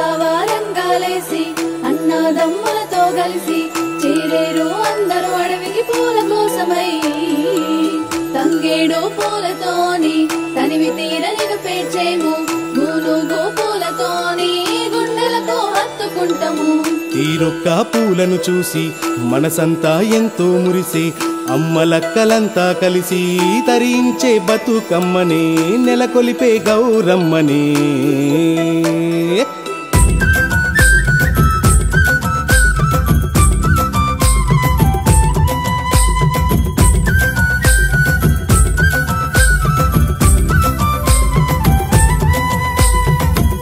తెల్లవారంగాలేసి అన్నదమ్ములతో కలిసి చేరేరు అందరూ అడవికి పూల కోసమై తంగేడు పూలతోని తనివి తీరనిను పేర్చేము మూలుగు పూలతోని గుండెలకు హత్తుకుంటాము తీరొక్క పూలను చూసి మనసంతా ఎంతో మురిసి అమ్మలక్కలంతా కలిసి తరించే బతుకమ్మనే నెలకొలిపే గౌరమ్మనే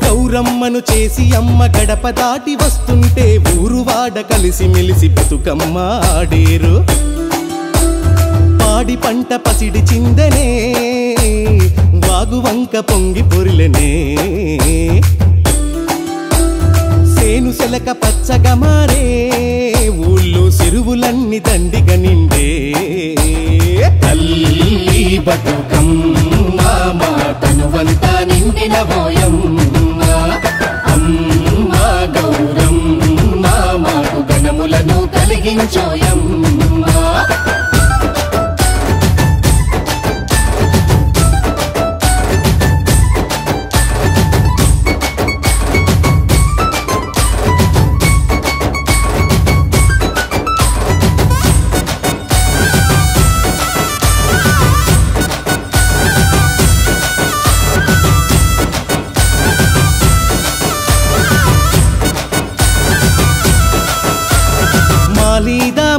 గౌరమ్మను చేసి అమ్మ గడప దాటి వస్తుంటే ఊరువాడ కలిసి మెలిసి బతుకమ్మ ఆడేరు పాడి పంట పసిడి చిందనే వాగువంక పొంగి పొరిలనే సేను సెలక పచ్చగా మారే ఊళ్ళో చెరువులన్నీ దండిగా నిండే తల్లి బతుకమ్మ తనువంతా నిండిన బోయమ్మ అమ్మ గౌరమ్మ మాకు గణములను కలిగించోయమ్మ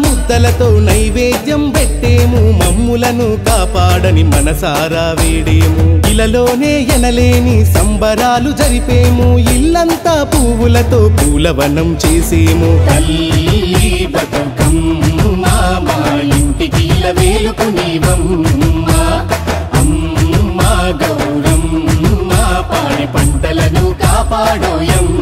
ముద్దలతో నైవేద్యం పెట్టేము మమ్ములను కాపాడని మనసారా వేడేము ఇలలోనే ఎనలేని సంబరాలు జరిపేము ఇల్లంతా పువ్వులతో పూలవనం చేసేము తల్లి బతుకమ్మ మా ఇంటికి వేలుకునేవమ్మ అమ్మ గౌరమ్మ పాడి పంటలను కాపాడోయమ్మ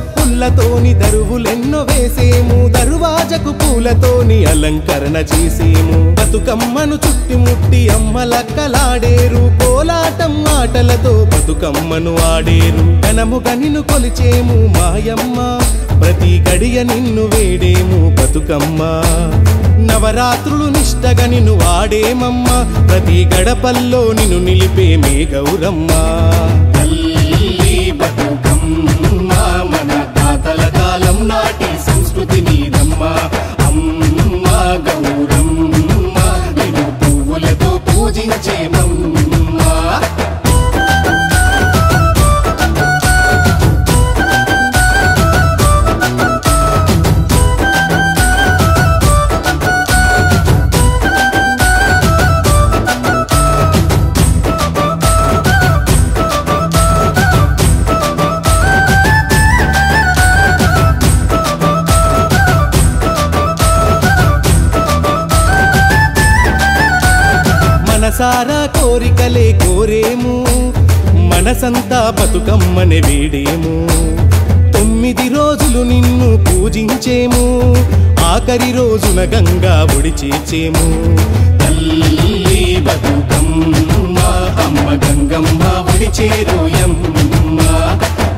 పూలతోని దరువులెన్నో వేసేము దరువాజకు పూలతోని అలంకరణ చేసేము బతుకమ్మను చుట్టుముట్టి అమ్మలక్కలాడేరు కోలాటం ఆటలతో బతుకమ్మను ఆడేరు ఘనముగా నిన్ను కొలిచేము మాయమ్మ ప్రతి గడియ నిన్ను వేడేము బతుకమ్మ నవరాత్రులు నిష్టగా నిన్ను వాడేమమ్మ ప్రతి గడపల్లో నిన్ను నిలిపేమే గౌరమ్మ తల్లి బతుకమ్మ మన తాతల కాలం నాటి సంస్కృతి నీదమ్మ అమ్మ గౌరమ్మ నిన్ను పువ్వులతో పూజించేమమ్మ మనసారా కోరికలే కోరేము మనసంతా బతుకమ్మనే వేడేము 9 రోజులు నిన్ను పూజించేము ఆఖరి రోజున గంగా ఒడి చేర్చేము తల్లి బతుకమ్మ అమ్మ గంగమ్మ ఒడి చేరోయమ్మ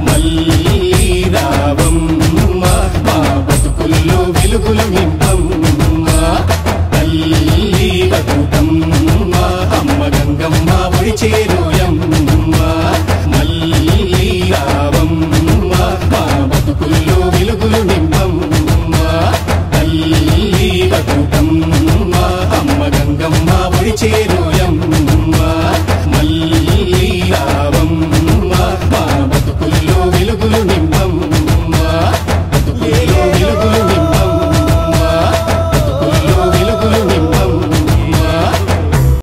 మళ్ళీ రావమ్మ మా బతుకుల్లో వెలుగులు నింపమ్మ తల్లి బతుకమ్మ అమ్మ గంగమ్మ ఒడి చేరోయమ్మ మళ్ళీ రావమ్మ మా బతుకుల్లో వెలుగులు నింపమ్మ తల్లి బతుకమ్మ అమ్మ గంగమ్మ ఒడి చేరో